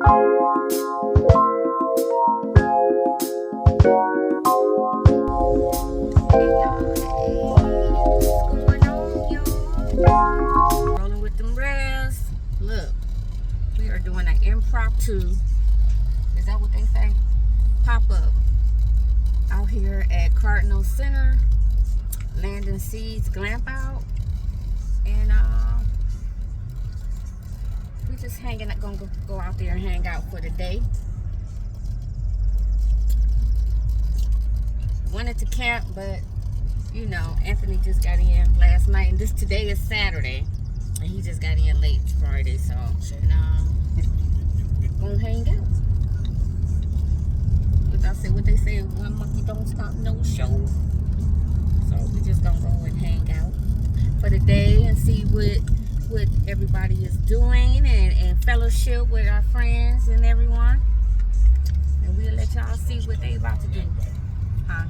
Rolling with them rails. Look, we are doing an impromptu. Is that what they say? Pop up out here at Cardinal Center, Landing Seeds Glampout, and we just hanging out. Gonna go out there and hang out for the day. Wanted to camp, but you know, Anthony just got in last night, and today is Saturday, and he just got in late Friday, so gonna hang out. But I said what they say, one monkey don't stop no show. So we just gonna go and hang out for the day and see what everybody is doing and fellowship with our friends and everyone. And we'll let y'all see what they about to do. Huh?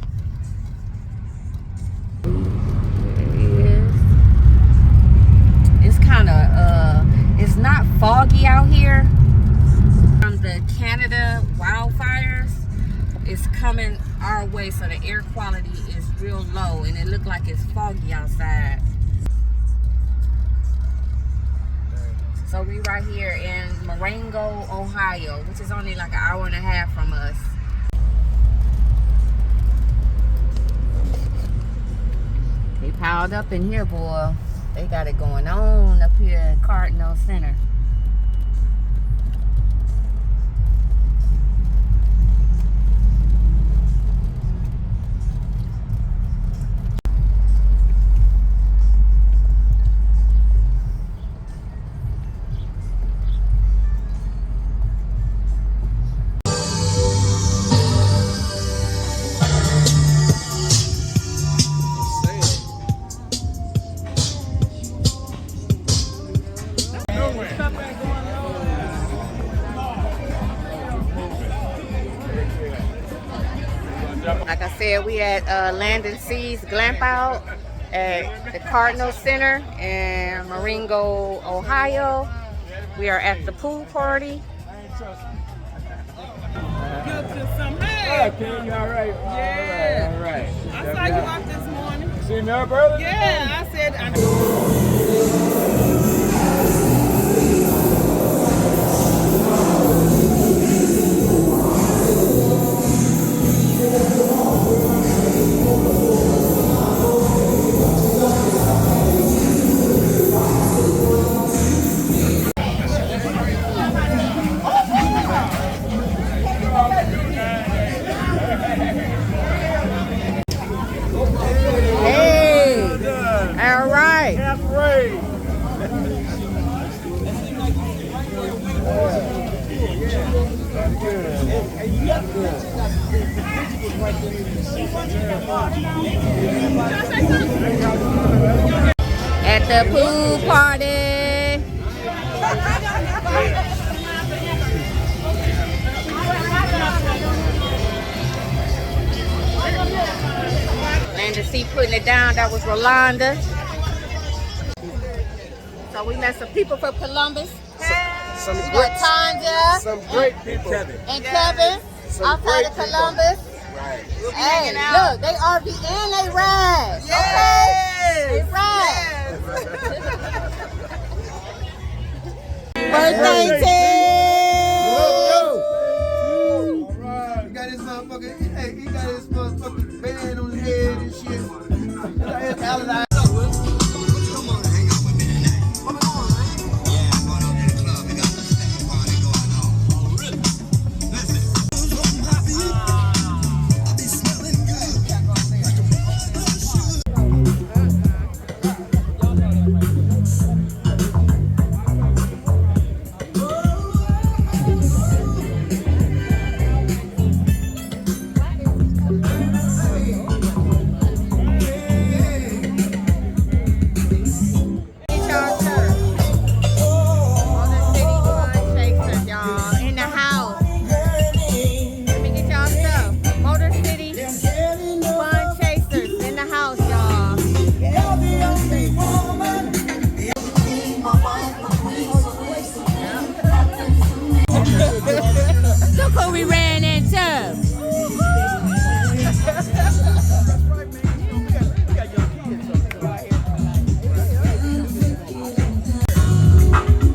It's kind of it's not foggy out here from the Canada wildfires. It's coming our way, so the air quality is real low and it looked like it's foggy outside. So we right here in Marengo, Ohio, which is only like an hour and a half from us. They piled up in here, boy. They got it going on up here at Cardinal Center. Like I said, we at Landing Seeds Glampout at the Cardinal Center in Marengo, Ohio. We are at the pool party. Good to some hey. Okay, you all right? Yeah. All right. I saw you out this morning. See me up early? Yeah, I said. At the pool party. Landon C putting it down. That was Rolanda. So we met some people from Columbus. Some We got Tanja. Some great people. And Kevin. Outside of Columbus. Right. We'll be Hey, hanging out. look, they RV and they ride. Yes. Okay? They ride. Yes. Birthday, Tim! All right. He got his motherfucking, hey, he got his motherfucking band on his head and shit. He got his Allen. Look who we ran into.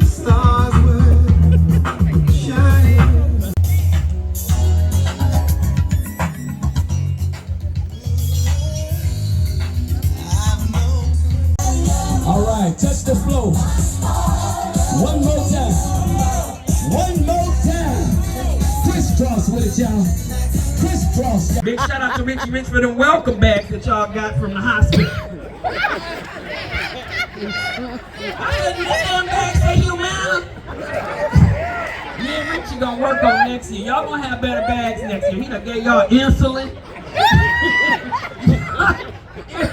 Stars were shining. All right, touch the floor. One more time. One more time. Crisscross with it, y'all. Crisscross. Big shout out to Richie Rich for them welcome bags that y'all got from the hospital. I had these damn bags for you, man. Me and Richie gonna work on next year. Y'all gonna have better bags next year. He done gave y'all insulin.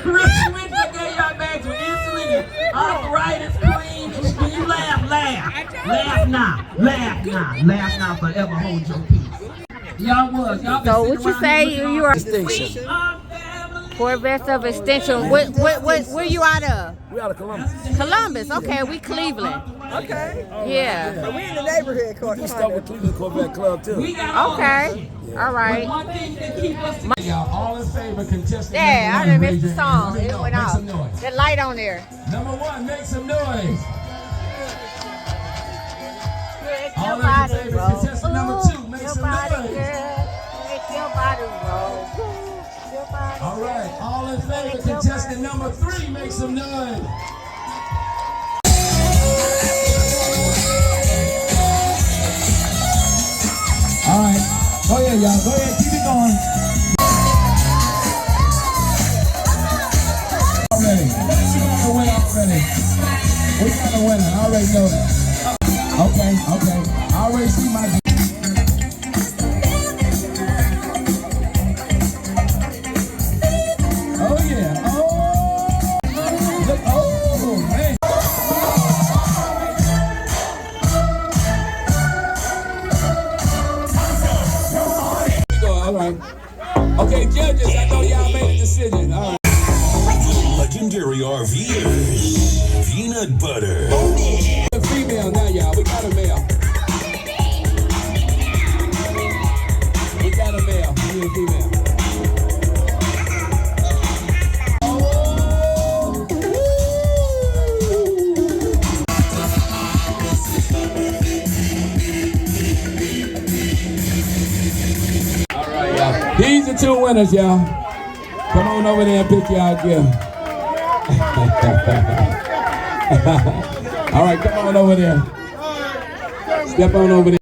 Richie Rich done gave y'all bags with insulin and arthritis cream. When you laugh, laugh. Laugh now. Laugh now. Laugh now forever. Hold your peace. Y'all was. Y'all been So sitting what you around say? here looking You all- are Distinction. Fort Best of Extension. Where you out of? We out of Columbus. Columbus. Okay, we Cleveland. Okay. Yeah. We in the neighborhood, We start with Cleveland Corvette Club too. We got all Okay. All right. one thing that keep us Y'all all in favor, contestant Yeah, I number done one, missed the raise your song. hand. It went Make off. some noise. The light on there. Number one, make some noise. Make All your in body favor, roll. contestant number two, make Your some body, noise. girl. Make your body roll. Your body. All right, all in favor, contestant number three, make some noise. All right, go ahead, y'all. Go ahead, keep it going. Already, we got a winner already. We got a winner. I already know that. Okay. I already see my. Oh yeah. Oh. Look. Oh man. All right. Okay, judges. I know y'all made a decision. All right. Legendary RVers, peanut butter. A female now, y'all. We got a male. We got a male. We need a female. All right, y'all. These are two winners, y'all. Come on over there and pick y'all gift. All right, come on over there. Step on over there.